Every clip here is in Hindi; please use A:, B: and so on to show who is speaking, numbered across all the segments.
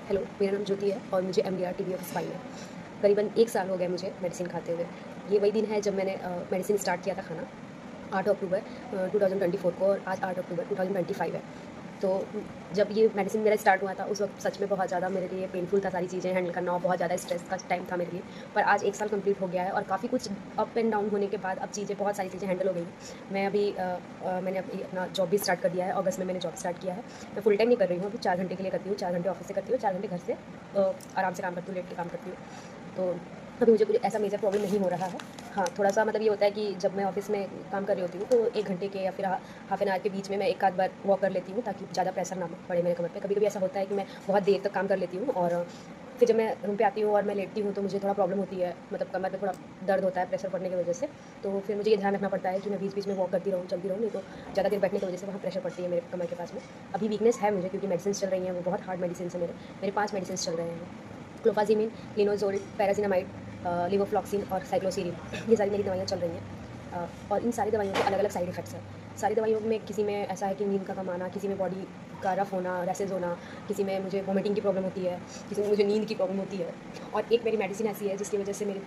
A: हेलो, मेरा नाम ज्योति है और मुझे एमडीआर टीबी ऑफ स्पाइन है। करीबन 1 साल हो गया मुझे मेडिसिन खाते हुए। ये वही दिन है जब मैंने मेडिसिन स्टार्ट किया था खाना, 8 अक्टूबर 2024 को, और आज 8 अक्टूबर 2025 है। तो जब ये मेडिसिन मेरा स्टार्ट हुआ था उस वक्त सच में बहुत ज़्यादा मेरे लिए पेनफुल था, सारी चीज़ें हैंडल करना, और बहुत ज़्यादा स्ट्रेस का टाइम था मेरे लिए। पर आज 1 साल कंप्लीट हो गया है और काफ़ी कुछ अप एंड डाउन होने के बाद अब बहुत सारी चीज़ें हैंडल हो गई हैं। मैं अभी मैंने अभी अपना जॉब भी स्टार्ट कर दिया है। अगस्त में मैंने जॉब स्टार्ट किया है। मैं फुल टाइम नहीं कर रही हूँ, अभी 4 घंटे के लिए करती हूँ। 4 घंटे ऑफिस से करती हूँ, 4 घंटे घर से आराम से काम करती हूँ, लेट के काम करती हूँ। तो अभी मुझे कुछ ऐसा मेजर प्रॉब्लम नहीं हो रहा है। हाँ, थोड़ा-सा मतलब ये होता है कि जब मैं ऑफ़िस में काम कर रही होती हूँ तो 1 घंटे के या फिर हाफ़ एन आवर के बीच में मैं एक आध बार वॉक कर लेती हूँ, ताकि ज़्यादा प्रेशर ना पड़े मेरे कमर पे। कभी-कभी ऐसा होता है कि मैं बहुत देर तक काम कर लेती हूँ, और फिर जब मैं रूम पे आती हूँ और मैं लेटती हूँ तो मुझे थोड़ा प्रॉब्लम होती है, मतलब कमर में थोड़ा दर्द होता है प्रेशर पड़ने की वजह से। तो फिर मुझे ये ध्यान रखना पड़ता है कि मैं बीच-बीच में वॉक करती रहूँ, चलती रहूँ, नहीं तो ज़्यादा देर बैठने की वजह से वहाँ प्रेशर पड़ती है मेरे कमर के पास में। अभी वीकनेस है मुझे, क्योंकि मेडिसिन्स चल रही हैं, वो बहुत हार्ड मेडिसिन्स हैं मेरे 5 मेडिसिन्स चल रहे हैं। क्लोफाज़िमिन, लिनोज़ोल, पैरासिनामाइड, लेवोफ्लॉक्सिन और साइक्लोसीरिन, ये सारी मेरी दवाइयाँ चल रही हैं। और इन सारी दवाइयों के अलग-अलग साइड इफ़ेक्ट्स हैं। सारी दवाइयों में किसी में ऐसा है कि नींद का कम आना, किसी में बॉडी का रफ़ होना, रैशेज़ होना, किसी में मुझे वोमिटिंग की प्रॉब्लम होती है, किसी में मुझे नींद की प्रॉब्लम होती है। और एक मेरी मेडिसिन ऐसी है जिसकी वजह से मेरी,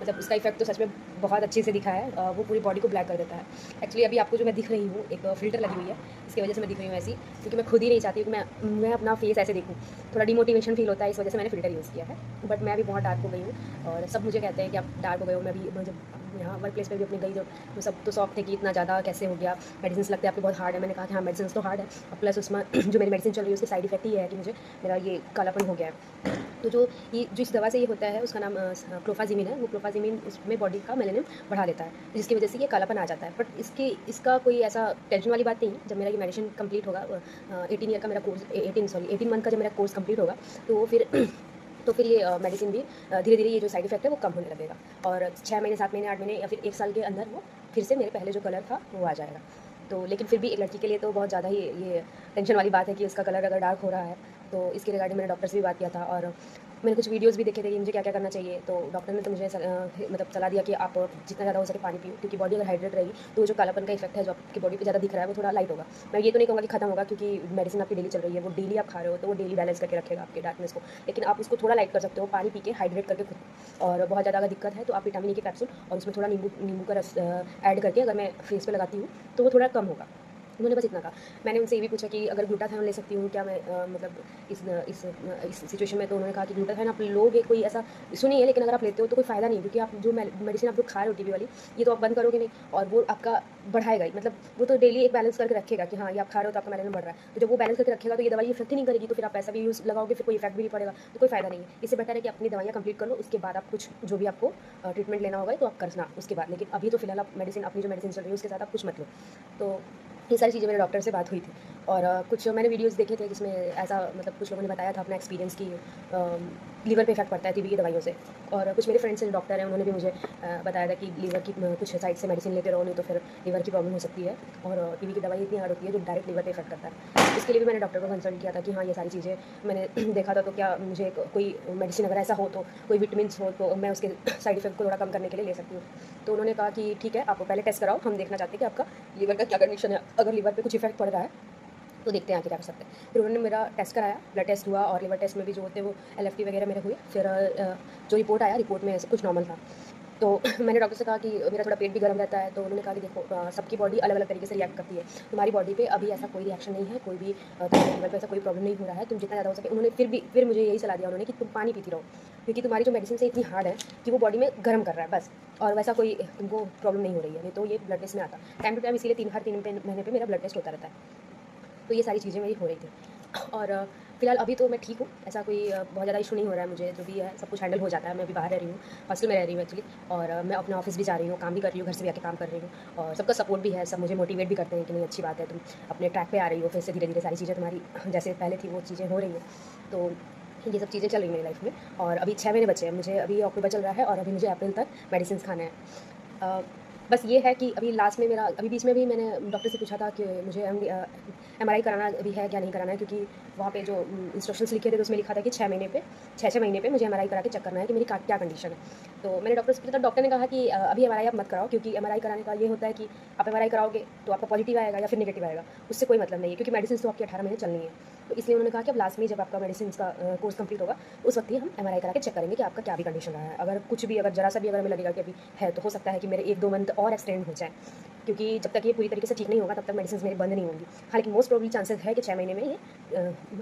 A: मतलब उसका इफ़ेक्ट तो सच में बहुत अच्छे से दिखा है। वो पूरी बॉडी को ब्लैक कर देता है। एक्चुअली अभी आपको जो मैं दिख रही हूँ, एक फ़िल्टर लगी हुई है, इसकी वजह से मैं दिख रही हूँ ऐसी, क्योंकि मैं खुद ही नहीं चाहती हूँ कि मैं अपना फेस ऐसे देखूँ। थोड़ा डिमोटिवेशन फ़ील होता है, इस वजह से मैंने फ़िल्टर यूज़ किया है। बट मैं अभी बहुत डार्क हो गई हूँ, और सब मुझे कहते हैं कि आप डार्क हो गए हो। मैं जब यहाँ वर्क प्लेस पे भी अपनी गई, तो सब तो शॉक थे कि इतना ज़्यादा कैसे हो गया, मेडिसिन्स लगते हैं आपके बहुत हार्ड है। मैंने कहा कि हाँ, मेडिसिन्स तो हार्ड है, और प्लस उसमें जो मेरी मेडिसिन चल रही है उसके साइड इफ़ेक्ट ही है कि मुझे मेरा ये कालापन हो गया है। तो जो इस दवा से ये होता है उसका नाम क्लोफाज़िमिन है। वो क्लोफाज़िमिन उसमें बॉडी का मेलानिन बढ़ा देता है, जिसकी वजह से ये कालापन आ जाता है। बट इसका कोई ऐसा टेंशन वाली बात नहीं है। जब मेरा ये मेडिसिन कंप्लीट होगा, 18 ईयर का मेरा कोर्स, 18 मंथ का जब मेरा कोर्स कंप्लीट होगा, तो वो फिर तो फिर ये मेडिसिन भी धीरे-धीरे ये जो साइड इफ़ेक्ट है वो कम होने लगेगा, और 6 महीने, 7 महीने, 8 महीने या फिर 1 साल के अंदर वो फिर से मेरे पहले जो कलर था वो आ जाएगा। तो लेकिन फिर भी एक लड़की के लिए तो बहुत ज़्यादा ही ये टेंशन वाली बात है कि उसका कलर अगर डार्क हो रहा है। तो इसके रिगार्डिंग मैंने डॉक्टर से भी बात किया था, और मैंने कुछ वीडियोज़ भी देखे थे कि मुझे क्या-क्या करना चाहिए। तो डॉक्टर ने तो मुझे मतलब सलाह दिया कि आप जितना ज़्यादा हो सके पानी पियो, क्योंकि बॉडी अगर हाइड्रेट रहेगी तो वो जो कालापन का इफ़ेक्ट है जो आपकी बॉडी पे ज़्यादा दिख रहा है वो थोड़ा लाइट होगा। मैं ये तो नहीं कहूँगा कि खत्म होगा, क्योंकि मेडिसिन आपकी डेली चल रही है, वो डेली आप खा रहे हो तो वो डेली बैलेंस करके रखेगा आपके डार्कनेस को। लेकिन आप उसको थोड़ा लाइट कर सकते हो पानी पी के, हाइड्रेट करके खुद। और बहुत ज़्यादा अगर दिक्कत है तो आप विटामिन ई के कैप्सूल और उसमें थोड़ा नींबू नींबू का रस ऐड करके अगर मैं फेस पे लगाती हूँ तो वो थोड़ा कम होगा। उन्होंने बस इतना कहा। मैंने उनसे ये भी पूछा कि अगर ग्लूटाथायोन ले सकती हूँ क्या मैं, मतलब इस सिचुएशन में। तो उन्होंने कहा कि ग्लूटाथायोन आप लोगे, कोई ऐसा इशू नहीं है, लेकिन अगर आप लेते हो तो कोई फ़ायदा नहीं है, क्योंकि आप जो मेडिसिन आप जो खा रहे हो टीबी वाली, ये तो आप बंद करोगे नहीं, और वो आपका बढ़ाएगा ही। मतलब वो तो डेली एक बैलेंस करके रखेगा कि हाँ, ये आप खा रहे हो तो आपका मेलानिन बढ़ रहा है। तो जब वो बैलेंस करके रखेगा तो ये दवाई इफ़ेक्ट ही नहीं करेगी, तो फिर आप पैसा भी यूज़ लगाओगे, फिर कोई इफ़ेक्ट भी नहीं पड़ेगा, तो कोई फ़ायदा नहीं है। इससे बेटर है कि अपनी दवाइयाँ कंप्लीट कर लो, उसके बाद आप कुछ जो भी आपको ट्रीटमेंट लेना होगा तो आप करना उसके बाद। लेकिन अभी तो फिलहाल आप मेडिसिन, अपनी जो मेडिसिन चल रही है उसके साथ आप कुछ मत लो। तो ये सारी चीज़ें मेरे डॉक्टर से बात हुई थी, और कुछ मैंने वीडियोज़ देखे थे जिसमें ऐसा, मतलब कुछ लोगों ने बताया था अपना एक्सपीरियंस कि लीवर पे इफ़ेक्ट पड़ता है टीबी की दवाइयों से। और कुछ मेरे फ्रेंड्स हैं डॉक्टर हैं, उन्होंने भी मुझे बताया था कि लीवर की कुछ साइड से मेडिसिन लेते रहो, नहीं तो फिर लीवर की प्रॉब्लम हो सकती है। और टीबी की दवाई इतनी हार्ड होती है जो डायरेक्ट लीवर पे इफ़ेक्ट करता है। इसके लिए भी मैंने डॉक्टर को कंसल्ट किया था कि हाँ, ये सारी चीज़ें मैंने देखा था, तो क्या मुझे कोई मेडिसिन अगर ऐसा हो, तो कोई विटामिन्स हो तो मैं उसके साइड इफ़ेक्ट को थोड़ा कम करने के लिए ले सकती हूँ। तो उन्होंने कहा कि ठीक है, आप पहले टेस्ट कराओ, हम देखना चाहते हैं कि आपका लीवर का क्या कंडीशन है। अगर लीवर पे कुछ इफ़ेक्ट पड़ रहा है तो देखते हैं आगे क्या कर सकते हैं। फिर उन्होंने मेरा टेस्ट कराया, ब्लड टेस्ट हुआ, और लिवर टेस्ट में भी जो होते हैं वो एलएफटी वगैरह मेरे हुए। फिर जो रिपोर्ट आया, रिपोर्ट में सब कुछ नॉर्मल था। तो मैंने डॉक्टर से कहा कि मेरा थोड़ा पेट भी गर्म रहता है। तो उन्होंने कहा कि देखो, सबकी बॉडी अलग-अलग तरीके से रिएक्ट करती है। तुम्हारी बॉडी पे अभी ऐसा कोई रिएक्शन नहीं है, कोई भी तुम्हारे लीवर पे ऐसा कोई प्रॉब्लम नहीं हो रहा है। तुम जितना ज़्यादा हो सके, उन्होंने फिर मुझे यही सलाह दिया उन्होंने कि तुम पानी पीती रहो, क्योंकि तुम्हारी जो मेडिसिन है इतनी हार्ड है कि वो बॉडी में गर्म कर रहा है बस, और वैसा कोई तुमको प्रॉब्लम नहीं हो रही है। नहीं तो ये ब्लड टेस्ट में आता। टाइम टू टाइम इसीलिए हर 3 महीने पे मेरा ब्लड टेस्ट होता रहता है। तो ये सारी चीज़ें मेरी हो रही थी, और फिलहाल अभी तो मैं ठीक हूँ। ऐसा कोई बहुत ज़्यादा इशू नहीं हो रहा है मुझे, जो भी है सब कुछ हैंडल हो जाता है। मैं अभी बाहर रह रही हूँ, हॉस्टल में रह रही हूँ एक्चुअली, और मैं अपना ऑफिस भी जा रही हूँ, काम भी कर रही हूँ, घर से भी आके काम कर रही हूँ, और सबका सपोर्ट भी है। सब मुझे मोटिवेट भी करते हैं कि नहीं, अच्छी बात है, तुम अपने ट्रैक पे आ रही हो, फिर से धीरे-धीरे सारी चीज़ें तुम्हारी जैसे पहले थी वो चीज़ें हो रही हैं। तो ये सब चीज़ें चल रही हैं मेरी लाइफ में, और अभी 6 महीने बचे हैं। मुझे अभी अक्टूबर चल रहा है और अभी मुझे अप्रैल तक मेडिसिन्स खाने हैं। बस ये है कि अभी लास्ट में मेरा, अभी बीच में भी मैंने डॉक्टर से पूछा था कि मुझे एमआरआई कराना अभी है क्या नहीं कराना है, क्योंकि वहाँ पे जो इंस्ट्रक्शंस लिखे थे तो उसमें लिखा था कि 6 महीने पे मुझे एमआरआई करा के चेक करना है कि मेरी क्या कंडीशन है। तो मैंने डॉक्टर से पूछा, तो डॉक्टर ने कहा कि अभी एमआरआई आप मत कराओ, क्योंकि एमआरआई कराने का ये होता है कि आप एमआरआई कराओगे तो आपका पॉजिटिव आएगा या फिर नेगेटिव आएगा, उससे कोई मतलब नहीं है, क्योंकि मेडिसिन तो आपकी 18 महीने चलनी है। तो इसलिए उन्होंने कहा कि अब लास्ट में जब आपका मेडिसिन का कोर्स कंप्लीट होगा उस वक्त ही हम एमआरआई करा के चेक करेंगे कि आपका क्या भी कंडीशन रहा है। अगर कुछ भी, अगर जरा सा भी अगर हमें लगेगा कि अभी है, तो हो सकता है कि मेरे 1-2 मंथ और एक्सटेंड हो जाए, क्योंकि जब तक ये पूरी तरीके से ठीक नहीं होगा तब तक मेडिसिन मेरी बंद नहीं होंगी। हाँ, लेकिन मोस्ट प्रोबेबली चांसेस है कि 6 महीने में ये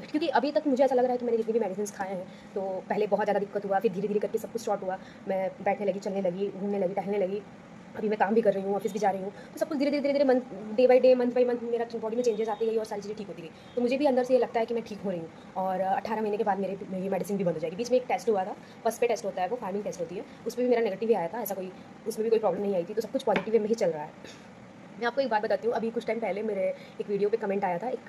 A: क्योंकि अभी तक मुझे ऐसा लग रहा है कि मैंने जितनी भी मेडिसिन खाए हैं, तो पहले बहुत ज़्यादा दिक्कत हुआ, फिर धीरे-धीरे करके सब कुछ सॉर्ट हुआ। मैं बैठने लगी, चलने लगी, घूमने लगी, टहलने लगी। अभी मैं काम भी कर रही हूँ, ऑफिस भी जा रही हूँ, तो सब कुछ धीरे-धीरे month day by day, month by month मेरा बॉडी में चेंजेस आती गई और सारी चीज़ें ठीक होती गई। तो मुझे भी अंदर से ये लगता है कि मैं ठीक हो रही हूँ और 18 महीने के बाद मेरी मेडिसिन भी बंद हो जाएगी। बीच में एक टेस्ट हुआ था, फर्स्ट पे टेस्ट होता है, वो फार्मिंग टेस्ट होती है, उसमें भी मेरा नेगेटिव ही आया था, ऐसा कोई उसमें भी कोई प्रॉब्लम नहीं आई थी, तो सब कुछ पॉजिटिव वे में ही चल रहा है। मैं आपको एक बात बताती हूँ, अभी कुछ टाइम पहले मेरे एक वीडियो पे कमेंट आया था, एक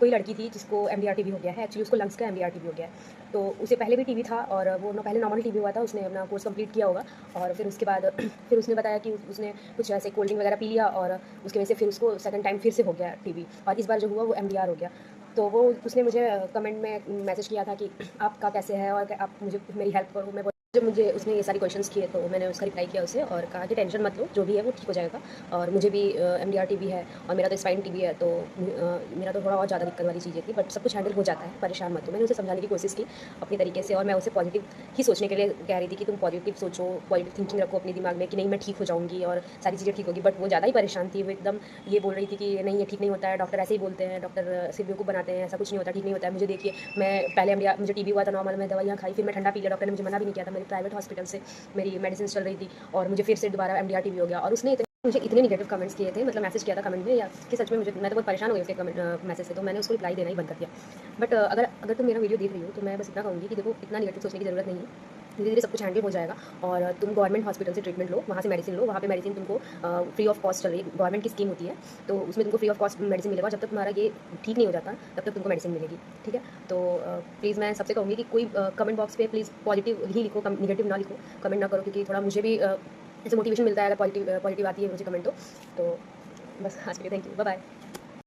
A: कोई लड़की थी जिसको एमडीआर टीबी हो गया है, एक्चुअली उसको लंग्स का एमडीआर टीबी हो गया है। तो उसे पहले भी टीबी था और वो पहले नॉर्मल टीबी हुआ था, उसने अपना कोर्स कंप्लीट किया होगा और फिर उसके बाद फिर उसने बताया कि उसने कुछ ऐसे कोल्ड ड्रिंक वगैरह पी लिया और उसकी वजह से फिर उसको सेकंड टाइम फिर से हो गया टीबी और इस बार जो हुआ वो एमडीआर हो गया। तो वो उसने मुझे कमेंट में मैसेज किया था कि आपका कैसे है और आप मुझे मेरी हेल्प करो। मैं जब मुझे उसने ये सारे क्वेश्चंस किए तो मैंने उसका रिप्लाई किया उसे और कहा कि टेंशन मत लो, जो भी है वो ठीक हो जाएगा। और मुझे भी एमडीआर टीबी है और मेरा तो स्पाइन टीबी है, तो मेरा तो थोड़ा और ज़्यादा दिक्कत वाली चीज़ें थी, बट सब कुछ हैंडल हो जाता है, परेशान मत हो। मैंने उसे समझाने की कोशिश की अपनी तरीके से और मैं उसे पॉजिटिव ही सोचने के लिए कह रही थी कि तुम पॉजिटिव सोचो, पॉजिटिव थिंकिंग रखो अपने दिमाग में कि नहीं मैं ठीक हो जाऊँगी और सारी चीज़ें ठीक होगी। बट वो ज़्यादा ही परेशान थी, वो एकदम ये बोल रही थी कि नहीं ये ठीक नहीं होता है, डॉक्टर ऐसे ही बोलते हैं, डॉक्टर सिर्फ बेवकूफ़ बनाते हैं, ऐसा कुछ नहीं होता, ठीक नहीं होता है। मुझे देखिए, मैं पहले एमडीआर मुझे टीबी हुआ था नॉर्मल, मैं दवाइयाँ खाई, फिर मैं ठंडा पी लिया, डॉक्टर ने मुझे मना भी नहीं किया था, मेरी प्राइवेट हॉस्पिटल से मेरी मेडिसिन चल रही थी और मुझे फिर से दोबारा एमडीआर टीबी हो गया और उसने मुझे इतने नेगेटिव कमेंट्स किए थे, मतलब मैसेज किया था कमेंट में, या कि सच में मैं तो बहुत परेशान हो गई उसके कमेंट मैसेज से, तो मैंने उसको रिप्लाई देना ही बंद कर दिया। बट अगर अगर तुम मेरा वीडियो देख रही हो तो मैं बस इतना कहूँगी कि देखो, इतना नेगेटिव सोचने की ज़रूरत नहीं है। धीरे-धीरे सब कुछ हैंडल हो जाएगा और तुम गवर्नमेंट हॉस्पिटल से ट्रीटमेंट लो, वहाँ से मेडिसिन लो, वहाँ पे मेडिसिन तुमको फ्री ऑफ कॉस्ट चल रही है, गवर्नमेंट की स्कीम होती है, तो उसमें तुमको फ्री ऑफ कॉस्ट मेडिसिन मिलेगा। जब तक तुम्हारा ये ठीक नहीं हो जाता तब तक तुमको मेडिसिन मिलेगी, ठीक है? तो प्लीज़ मैं सबसे कहूँगी कि कोई कमेंट बॉक्स पे प्लीज़ पॉजिटिव ही लिखो, नेगेटिव ना लिखो, कमेंट ना करो, क्योंकि थोड़ा मुझे भी ऐसे मोटिवेशन मिलता है अगर पॉजिटिव आती है मुझे कमेंट तो बस आज के लिए थैंक यू, बाय बाय।